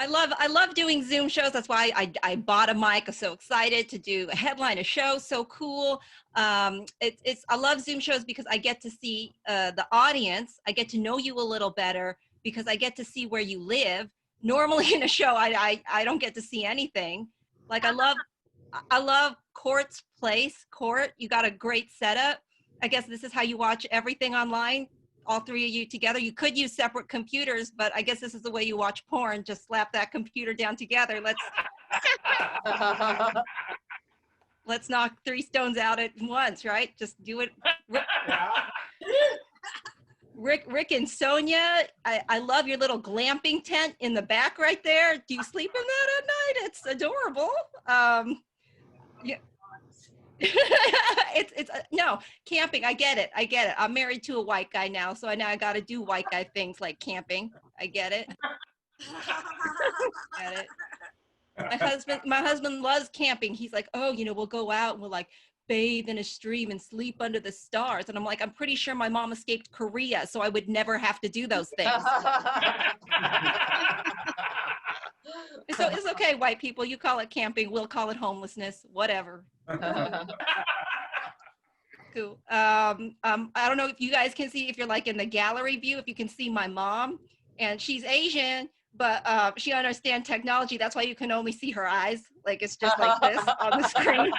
I love doing Zoom shows. That's why I bought a mic. I'm so excited to do a headline, a show. So cool. I love Zoom shows because I get to see the audience. I get to know you a little better because I get to see where you live. Normally in a show, I don't get to see anything. Like I love Court's place. Court, you got a great setup. I guess this is how you watch everything online. All three of you together. You could use separate computers, but I guess this is the way you watch porn. Just slap that computer down together. Let's knock 3 stones out at once, right? Just do it. Rick and Sonia, I love your little glamping tent in the back right there. Do you sleep in that at night? It's adorable. Yeah. it's no camping. I get it. I'm married to a white guy now, so I got to do white guy things like camping. I get it. Get it. My husband loves camping. He's like, oh, we'll go out and we'll like bathe in a stream and sleep under the stars. And I'm like, I'm pretty sure my mom escaped Korea, so I would never have to do those things. So it's okay, white people. You call it camping. We'll call it homelessness. Whatever. Cool. I don't know if you guys can see, if you're like in the gallery view, if you can see my mom, and she's Asian, but she understands technology. That's why you can only see her eyes. Like it's just like this on the screen,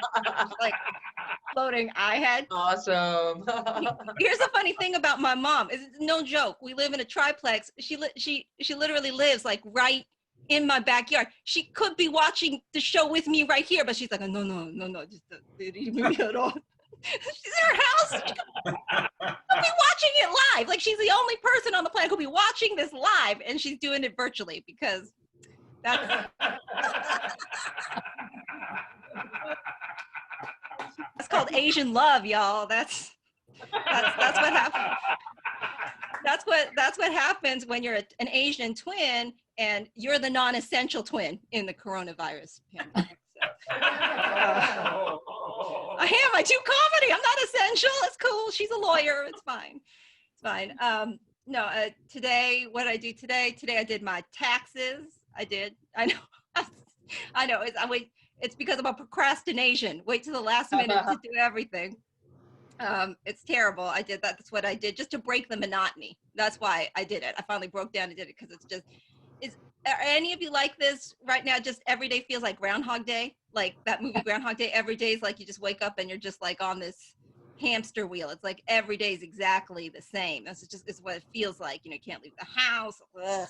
like floating eye head. Awesome. Here's the funny thing about my mom. It's no joke. We live in a triplex. She literally lives like right in my backyard. She could be watching the show with me right here, but she's like, no, just leave me alone. She's in her house. She'll be watching it live. Like she's the only person on the planet who'll be watching this live, and she's doing it virtually because that's called Asian love, y'all. That's what happens. That's what happens when you're an Asian twin and you're the non-essential twin in the coronavirus pandemic. I am. I do comedy. I'm not essential. It's cool. She's a lawyer. It's fine. It's fine. Today, what I do today? Today I did my taxes. I know. I know. It's because of a procrastination. Wait till the last minute to do everything. It's terrible. I did that. That's what I did just to break the monotony. That's why I did it. I finally broke down and did it because are any of you like this right now? Just every day feels like Groundhog Day, like that movie Groundhog Day. Every day is like you just wake up and you're just like on this hamster wheel. It's like every day is exactly the same. It's what it feels like. You can't leave the house. Ugh.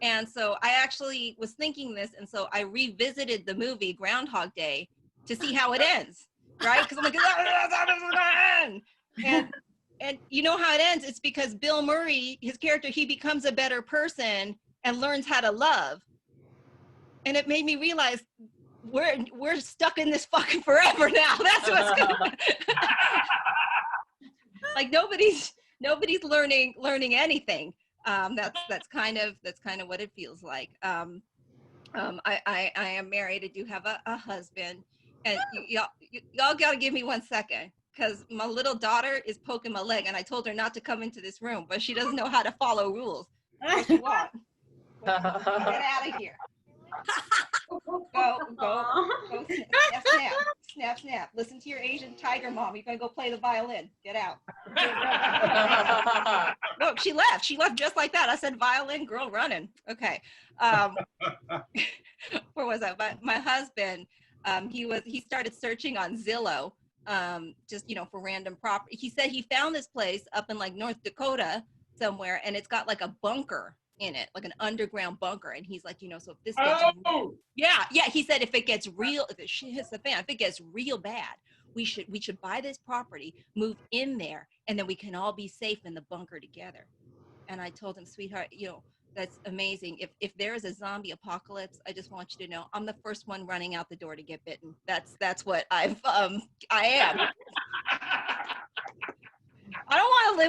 And so I actually was thinking this, and so I revisited the movie Groundhog Day to see how it ends, right? Because I'm like, how does it end? And you know how it ends? It's because Bill Murray, his character, he becomes a better person and learns how to love. And it made me realize we're stuck in this fucking forever now. That's what's going like nobody's learning anything. That's kind of what it feels like. I am married. I do have a husband, and y'all gotta give me 1 second because my little daughter is poking my leg, and I told her not to come into this room, but she doesn't know how to follow rules. What you want? Get out of here. Go, snap. Listen to your Asian tiger mom. You're gonna go play the violin. Get out. Look, she left just like that. I said violin, girl running. Okay. Where was I? My husband, he started searching on Zillow, just, for random property. He said he found this place up in like North Dakota somewhere, and it's got like a bunker in it, like an underground bunker. And he's like, so if this gets he said if it gets real, if it hits the fan, if it gets real bad, we should buy this property, move in there, and then we can all be safe in the bunker together. And I told him, sweetheart, that's amazing. If there is a zombie apocalypse, I just want you to know I'm the first one running out the door to get bitten. That's what I am. I want to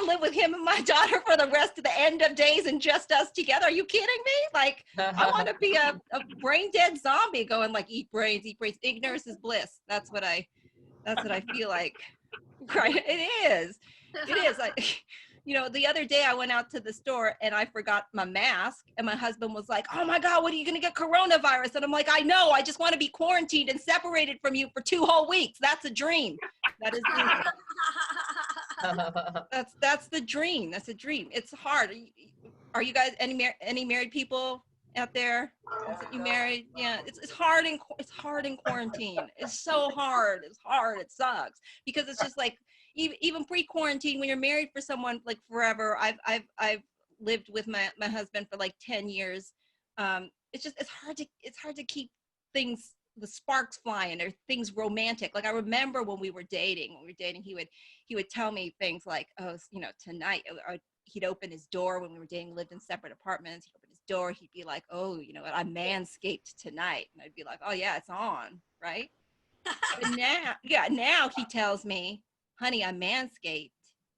live with him and my daughter for the rest of the end of days and just us together. Are you kidding me? Like, I want to be a brain dead zombie going like, eat brains. Ignorance is bliss. That's what I feel like. Right. It is. Like, You know, the other day I went out to the store and I forgot my mask, and my husband was like, "Oh my God, what are you going to get coronavirus?" And I'm like, "I know, I just want to be quarantined and separated from you for 2 whole weeks. That's a dream. That is that's the dream. That's a dream. It's hard. Are you guys any married people out there? You married? Yeah, it's hard in quarantine. It's so hard. It's hard. It sucks because it's just like even pre-quarantine when you're married for someone like forever. I've lived with my husband for like 10 years. It's hard to keep things, the sparks flying or things romantic. Like I remember when we were dating, he would tell me things like, "Oh, you know, tonight," or he'd open his door when we were dating, lived in separate apartments. He'd open his door. He'd be like, "Oh, you know what? I manscaped tonight." And I'd be like, "Oh yeah, it's on." Right. But now he tells me, "Honey, I manscaped."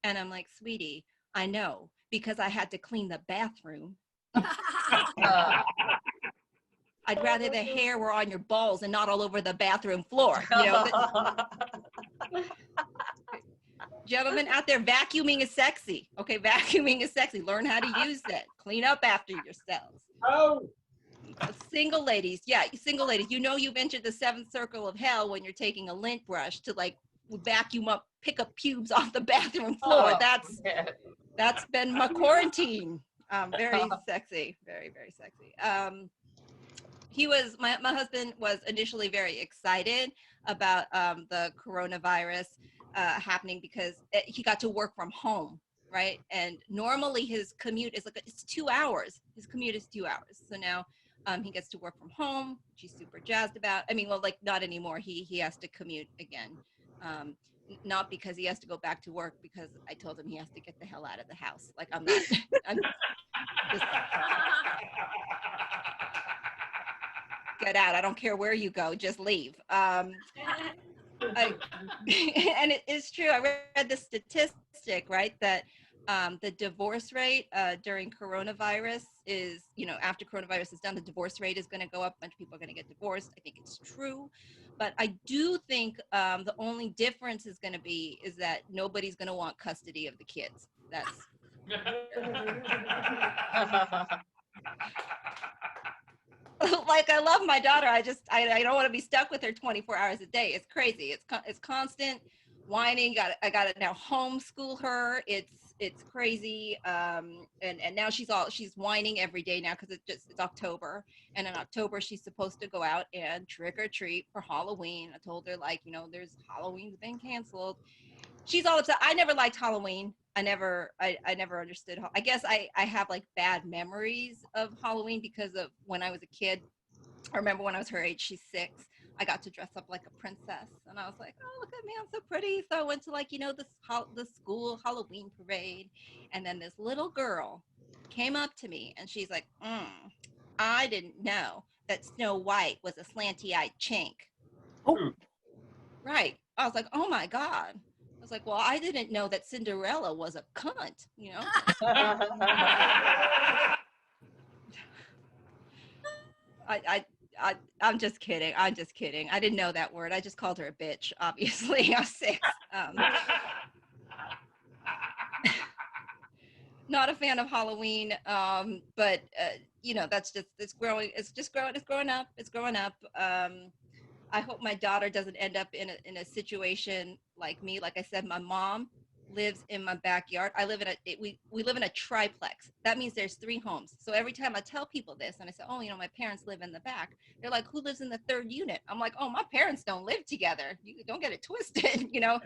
And I'm like, "Sweetie, I know because I had to clean the bathroom. I'd rather the hair were on your balls and not all over the bathroom floor." You know, gentlemen out there, vacuuming is sexy. Okay, vacuuming is sexy. Learn how to use it. Clean up after yourselves. Oh. Single ladies, single ladies, you know you've entered the 7th circle of hell when you're taking a lint brush to like vacuum up, pick up pubes off the bathroom floor. That's been my quarantine. Very sexy, very, very sexy. My husband was initially very excited about the coronavirus happening because he got to work from home, right? And normally his commute is it's 2 hours. His commute is 2 hours. So now he gets to work from home. She's super jazzed about. I mean, well, like not anymore. He has to commute again. Not because he has to go back to work, because I told him he has to get the hell out of the house. Like I'm not. I'm just, get out. I don't care where you go. Just leave. And it is true. I read the statistic, right, that the divorce rate during coronavirus is, you know, after coronavirus is done, the divorce rate is going to go up. A bunch of people are going to get divorced. I think it's true. But I do think the only difference is going to be is that nobody's going to want custody of the kids. That's like, I love my daughter. I don't want to be stuck with her 24 hours a day. It's crazy. It's constant whining. I got to now homeschool her. It's crazy. And now she's whining every day now because it's October. And in October, she's supposed to go out and trick or treat for Halloween. I told her, like, you know, Halloween's been canceled. She's all upset. I never liked Halloween. I never understood. I guess I have like bad memories of Halloween because of when I was a kid. I remember when I was her age, she's 6. I got to dress up like a princess, and I was like, "Oh, look at me, I'm so pretty." So I went to, like, you know, the school Halloween parade, and then this little girl came up to me, and she's like, "I didn't know that Snow White was a slanty-eyed chink." Oh. Right. I was like, "Oh my God." I was like, "Well, I didn't know that Cinderella was a cunt," you know? I'm just kidding. I'm just kidding. I didn't know that word. I just called her a bitch, obviously. I was 6. Not a fan of Halloween, but you know, it's growing up. It's growing up. I hope my daughter doesn't end up in a situation like me. Like I said, my mom lives in my backyard. We live in a triplex. That means there's 3 homes. So every time I tell people this and I say, "Oh, you know, my parents live in the back," they're like, "Who lives in the 3rd unit?" I'm like, "Oh, my parents don't live together. You don't get it twisted." You know,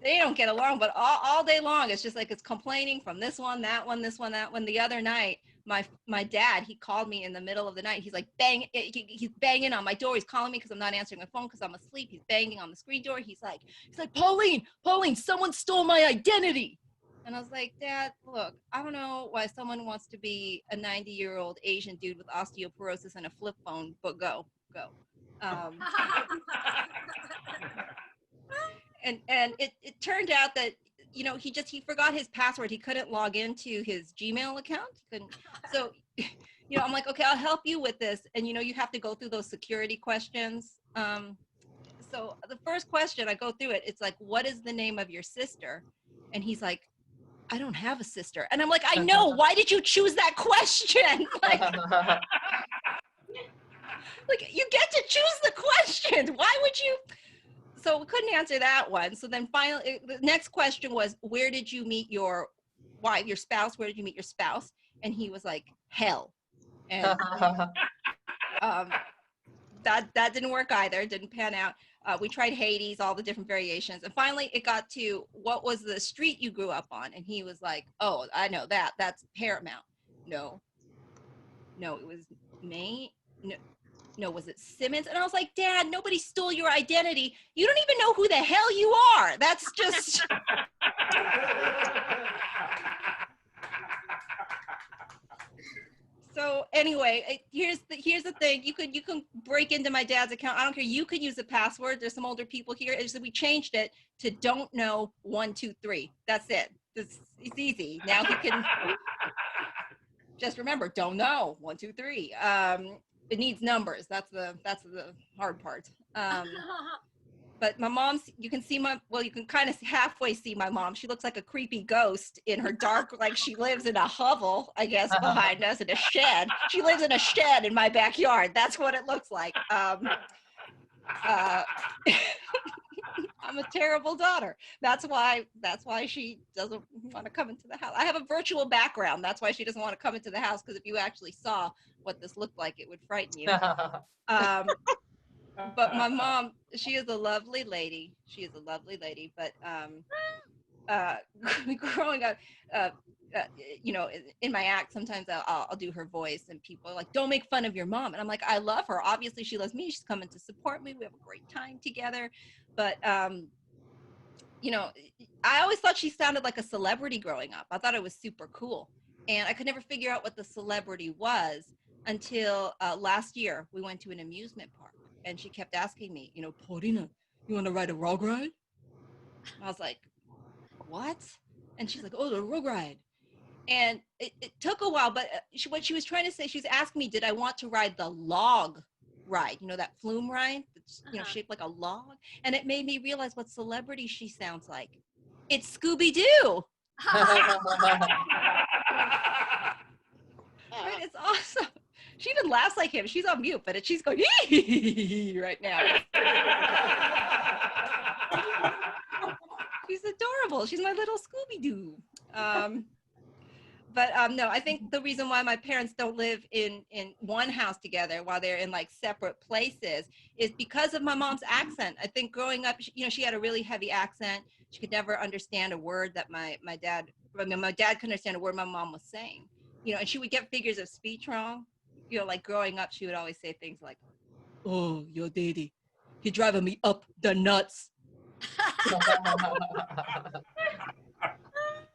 they don't get along, but all day long it's just like it's complaining from this one, that one, this one, that one. The other night, my dad, he called me in the middle of the night. He's like he's banging on my door. He's calling me because I'm not answering my phone because I'm asleep. He's banging on the screen door. He's like, Pauline, someone stole my identity. And I was like, "Dad, look, I don't know why someone wants to be a 90-year-old Asian dude with osteoporosis and a flip phone, but go." And it turned out that, you know, he forgot his password. He couldn't log into his Gmail account. So, you know, I'm like, "Okay, I'll help you with this." And, you know, you have to go through those security questions. So the first question, I go through it. It's like, what is the name of your sister? And he's like, I don't have a sister. And I'm like, I know. Why did you choose that question? Like you get to choose the question. Why would you? So we couldn't answer that one. So then finally, the next question was, where did you meet your wife, your spouse? Where did you meet your spouse? And he was like, hell. And that didn't work either. Didn't pan out. We tried Hades, all the different variations. And finally it got to, what was the street you grew up on? And he was like, oh, I know that. That's Paramount. No, it was Maine. No, was it Simmons? And I was like, Dad, nobody stole your identity. You don't even know who the hell you are. That's just. So anyway, here's the thing. You can break into my dad's account. I don't care. You could use a password. There's some older people here. It's that we changed it to don't know 1 2 3. That's it. It's easy. Now he can just remember, don't know 1 2 3. It needs numbers. That's the hard part. But my mom's, you can kind of halfway see my mom. She looks like a creepy ghost in her dark, like she lives in a hovel, I guess, behind us in a shed. She lives in a shed in my backyard. That's what it looks like. I'm a terrible daughter. That's why she doesn't want to come into the house. I have a virtual background. That's why she doesn't want to come into the house, because if you actually saw what this looked like, it would frighten you. But my mom, she is a lovely lady. But growing up, in my act, sometimes I'll do her voice, and people are like, don't make fun of your mom. And I'm like, I love her. Obviously, she loves me. She's coming to support me. We have a great time together. But, I always thought she sounded like a celebrity growing up. I thought it was super cool. And I could never figure out what the celebrity was until last year. We went to an amusement park. And she kept asking me, Paulina, you want to ride a rug ride? I was like, what? And she's like, oh, the rug ride. And it took a while, but what she was trying to say, she was asking me, did I want to ride the log ride? That flume ride that's shaped like a log? And it made me realize what celebrity she sounds like. It's Scooby-Doo. Right? It's awesome. She even laughs like him. She's on mute, but she's going right now. She's adorable. She's my little Scooby-Doo. No, I think the reason why my parents don't live in one house together while they're in like separate places is because of my mom's accent. I think growing up, she had a really heavy accent. She could never understand a word that my dad couldn't understand a word my mom was saying. And she would get figures of speech wrong. Like growing up, she would always say things like, oh, your daddy, he driving me up the nuts.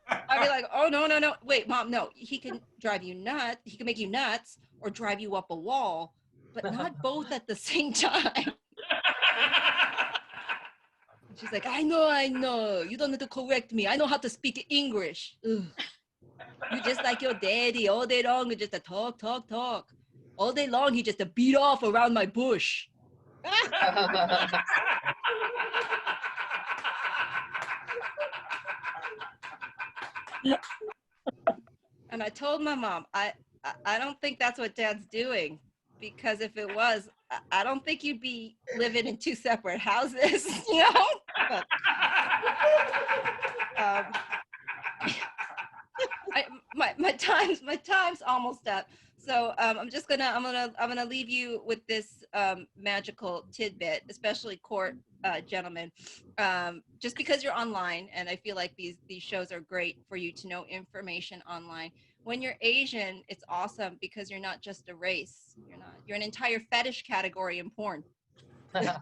I'd be like, oh, no. Wait, Mom, no. He can drive you nuts. He can make you nuts or drive you up a wall, but not both at the same time. She's like, I know. You don't need to correct me. I know how to speak English. Ugh. You just like your daddy all day long. You just a talk. All day long, he just a beat off around my bush. And I told my mom, I don't think that's what Dad's doing, because if it was, I don't think you'd be living in 2 separate houses, But, my time's almost up. So I'm gonna leave you with this magical tidbit, especially court gentlemen, just because you're online, and I feel like these shows are great for you to know information online. When you're Asian, it's awesome because you're not just a race. You're an entire fetish category in porn. Court's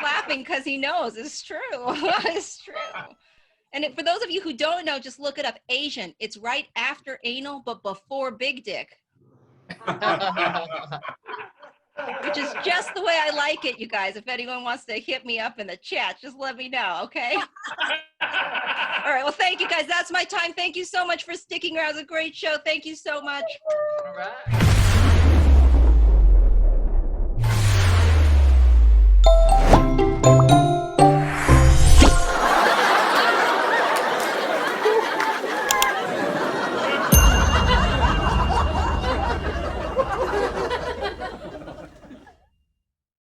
laughing because he knows it's true. It's true. And for those of you who don't know, just look it up. Asian. It's right after anal, but before big dick. Which is just the way I like it, you guys. If anyone wants to hit me up in the chat, just let me know, okay? All right, well, thank you, guys. That's my time. Thank you so much for sticking around. It was a great show. Thank you so much. All right.